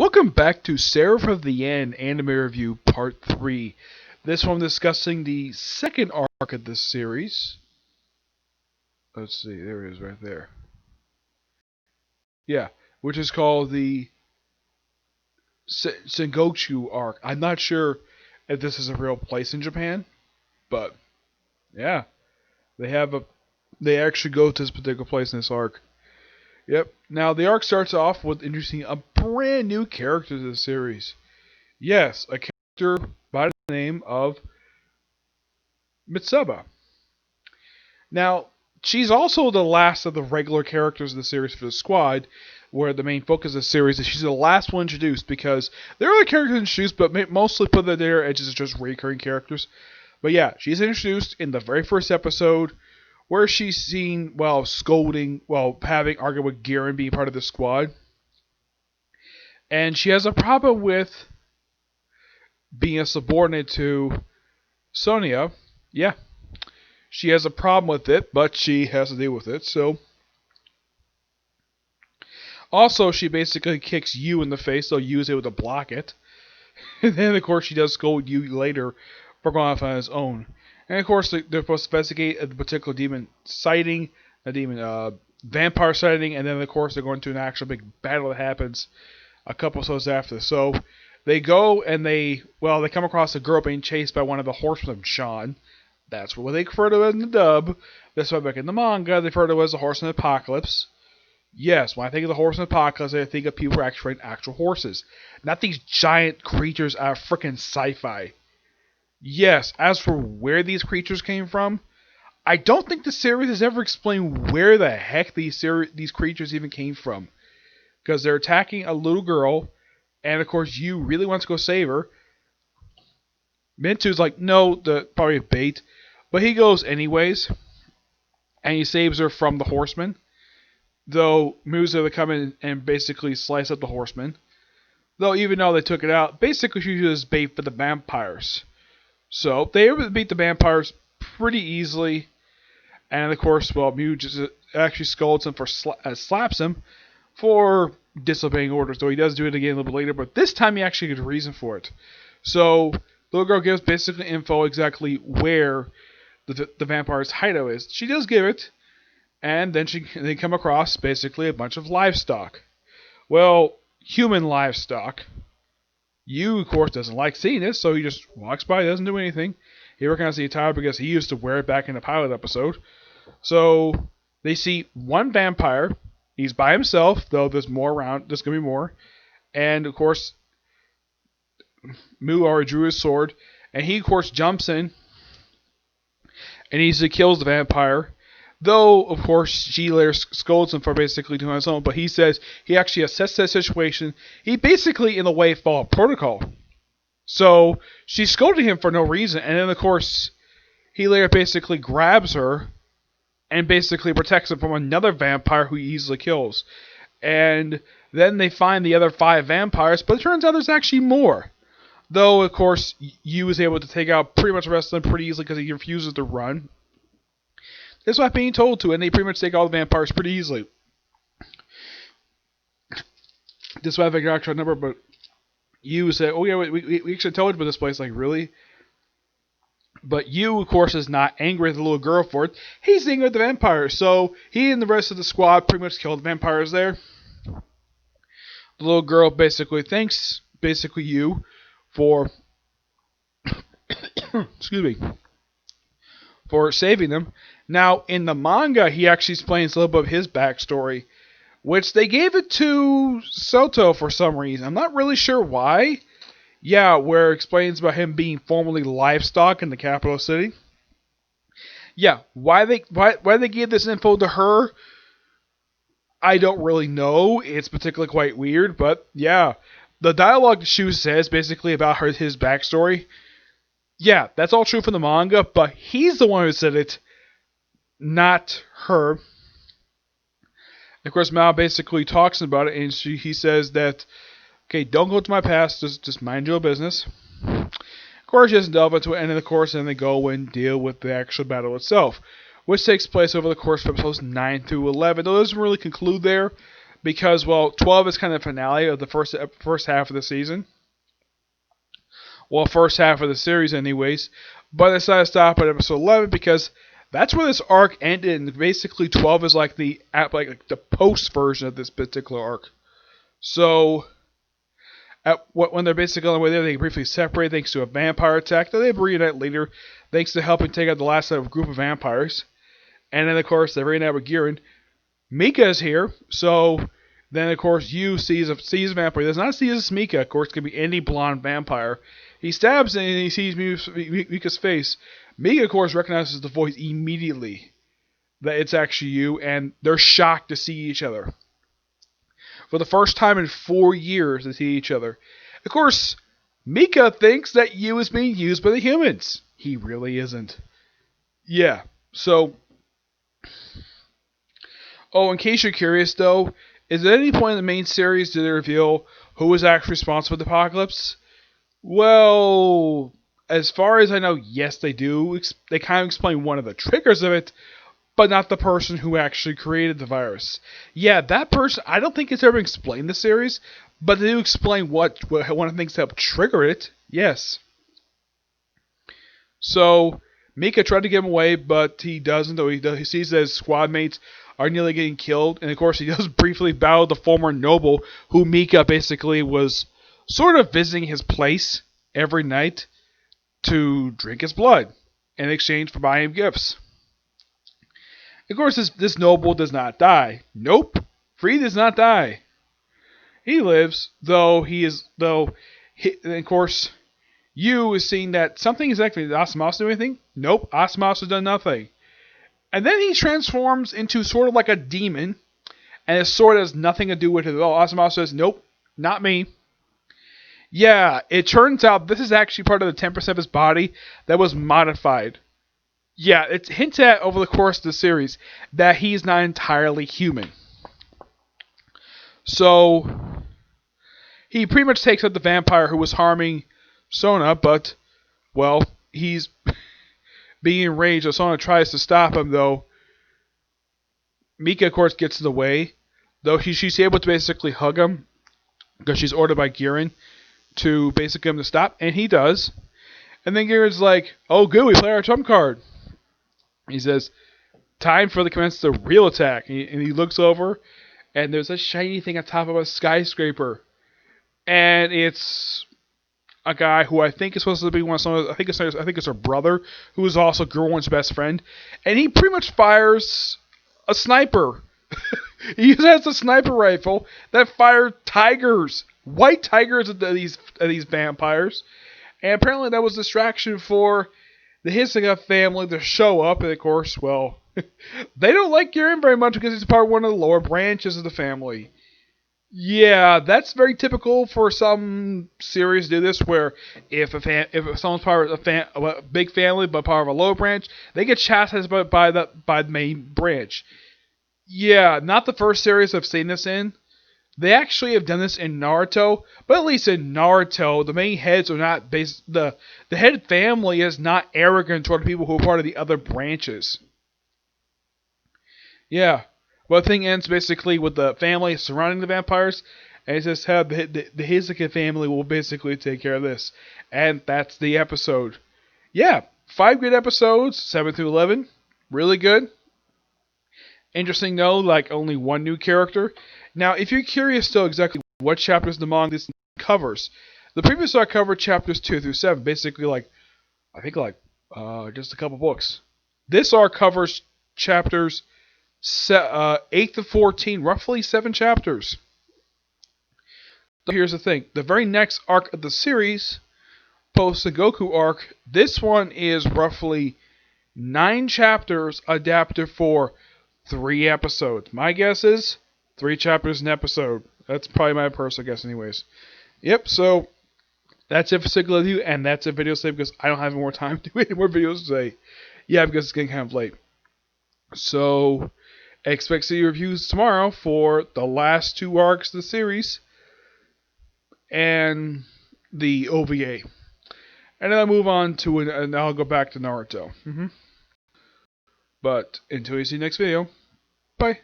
Welcome back to Seraph of the End Anime Review Part 3. This one discussing the second arc of this series. Let's see, there it is right there. Yeah, which is called the Shinjuku arc. I'm not sure if this is a real place in Japan, but yeah, they actually go to this particular place in this arc. Yep. Now the arc starts off with introducing a brand new character to the series. Yes, a character by the name of Mitsuba. Now, she's also the last of the regular characters in the series for the squad, where the main focus of the series is she's the last one introduced because there are other characters introduced, but mostly put there as just recurring characters. But yeah, she's introduced in the very first episode, where she's seen scolding, having argued with Garen being part of the squad. And she has a problem with being a subordinate to Sonia. Yeah. She has a problem with it, but she has to deal with it, so. Also, she basically kicks Yu in the face, so Yu is able to block it. And then, of course, she does scold Yu later for going off on his own. And, of course, they're supposed to investigate a particular demon sighting, a demon vampire sighting, and then, of course, they're going to an actual big battle that happens a couple episodes after. So, they go and they come across a girl being chased by one of the horsemen of Sean. That's what they refer to it in the dub. That's why back in the manga, they refer to it as the Horseman Apocalypse. Yes, when I think of the Horseman Apocalypse, I think of people actually riding actual horses. Not these giant creatures out of freaking sci-fi. Yes, as for where these creatures came from, I don't think the series has ever explained where the heck these creatures even came from. Because they're attacking a little girl, and of course Yu really wants to go save her. Mintu's like, no, probably a bait. But he goes anyways, and he saves her from the horsemen. Though Musa to come in and basically slice up the horsemen. Though even though they took it out, basically she was bait for the vampires. So they were able to beat the vampires pretty easily. And of course, Mew just actually scolds him slaps him for disobeying orders. Though he does do it again a little bit later, but this time he actually gets a reason for it. So the little girl gives basically info exactly where the vampire's hideout is. She does give it, and then they come across basically a bunch of livestock. Well, human livestock. Yu, of course, doesn't like seeing it, so he just walks by, doesn't do anything. He recognizes the attire because he used to wear it back in the pilot episode. So they see one vampire. He's by himself, though there's more around. There's going to be more. And, of course, Mu already drew his sword, and he, of course, jumps in, and he kills the vampire. Though, of course, she later scolds him for basically doing his own, but he says he actually assessed that situation. He basically, in a way, followed protocol. So she's scolding him for no reason, and then, of course, he later basically grabs her and basically protects her from another vampire who he easily kills. And then they find the other 5 vampires, but it turns out there's actually more. Though, of course, Yu is able to take out pretty much the rest of them pretty easily because he refuses to run. That's what I'm being told to, and they pretty much take all the vampires pretty easily. This is why I figured out a number, but Yu said, oh yeah, we actually told you about this place, like, really? But Yu, of course, is not angry at the little girl for it. He's angry at the vampires, so he and the rest of the squad pretty much killed the vampires there. The little girl basically thanks, Yu for, excuse me, for saving them. Now, in the manga, he actually explains a little bit of his backstory, which they gave it to Soto for some reason. I'm not really sure why. Yeah, where it explains about him being formerly livestock in the capital city. Yeah, why they gave this info to her, I don't really know. It's particularly quite weird, but yeah. The dialogue Shu says basically about his backstory, yeah, that's all true from the manga, but he's the one who said it, not her. Of course, Mao basically talks about it, and he says that, okay, don't go to my past, just mind your business. Of course, she doesn't delve into it, and then, of course, then they go and deal with the actual battle itself, which takes place over the course of episodes 9 through 11. Though it doesn't really conclude there, because, well, 12 is kind of the finale of the first half of the season. Well, first half of the series, anyways. But I decided to stop at episode 11 because that's where this arc ended, and basically 12 is like the post version of this particular arc. So, when they're basically on the way there, they briefly separate thanks to a vampire attack. Then they reunite later thanks to helping take out the last group of vampires. And then, of course, they reunite with Giran. Mika's here, so then, of course, Yu sees a vampire. He does not see as Mika. Of course, it could be any blonde vampire. He stabs and he sees Mika's face. Mika, of course, recognizes the voice immediately that it's actually Yu, and they're shocked to see each other. For the first time in 4 years, they see each other. Of course, Mika thinks that Yu is being used by the humans. He really isn't. Yeah, so... Oh, in case you're curious, though, is at any point in the main series did they reveal who was actually responsible for the apocalypse? Well, as far as I know, yes, they do. They kind of explain one of the triggers of it, but not the person who actually created the virus. Yeah, that person, I don't think it's ever explained in the series, but they do explain what one of the things that helped trigger it. Yes. So, Mika tried to get him away, but he doesn't, though he sees that his squad mates are nearly getting killed, and of course he does briefly battle the former noble, who Mika basically was sort of visiting his place every night to drink his blood in exchange for buying him gifts. Of course, this noble does not die. Nope, Free does not die. He lives, though. And of course, Yu is seeing that something is actually. Did Asamas do anything? Nope, Asamas has done nothing. And then he transforms into sort of like a demon, and his sword has nothing to do with it at all. Asamas says, nope, not me. Yeah, it turns out this is actually part of the 10% of his body that was modified. Yeah, it's hinted at over the course of the series that he's not entirely human. So, he pretty much takes out the vampire who was harming Sona, but, well, he's being enraged. So Sona tries to stop him, though. Mika, of course, gets in the way, though she's able to basically hug him because she's ordered by Giran to basically get him to stop, and he does. And then Giran's like, oh, good, we play our trump card. He says, time for the commence the real attack. And he looks over, and there's a shiny thing on top of a skyscraper. And it's a guy who I think is supposed to be one of some. I think it's her brother, who is also Gerwin's best friend. And he pretty much fires a sniper. He has a sniper rifle that fired tigers, white tigers at these vampires. And apparently that was distraction for the Hisoka family to show up. And of course, well, they don't like Giran very much because he's part of one of the lower branches of the family. Yeah, that's very typical for some series to do this, where if someone's part of a big family but part of a low branch, they get chastised by the main branch. Yeah, not the first series I've seen this in. They actually have done this in Naruto, but at least in Naruto, the main heads are not the head family is not arrogant toward the people who are part of the other branches. Yeah. Well, the thing ends basically with the family surrounding the vampires, and it says how the Hisoka family will basically take care of this. And that's the episode. Yeah, 5 good episodes, 7 through 11. Really good. Interesting though, like only one new character. Now, if you're curious still exactly what chapters the manga this covers, the previous arc covered chapters 2 through 7, basically just a couple books. This arc covers chapters 8 to 14, roughly 7 chapters. So here's the thing. The very next arc of the series, post the Goku arc, this one is roughly 9 chapters adapted for 3 episodes. My guess is 3 chapters an episode. That's probably my personal guess anyways. Yep, so that's it for Single Review, and that's a video today because I don't have more time to do any more videos today. Yeah, because it's getting kind of late. So, expect to see reviews tomorrow for the last 2 arcs of the series and the OVA. And then I'll move on to and I'll go back to Naruto. But until you see the next video, bye.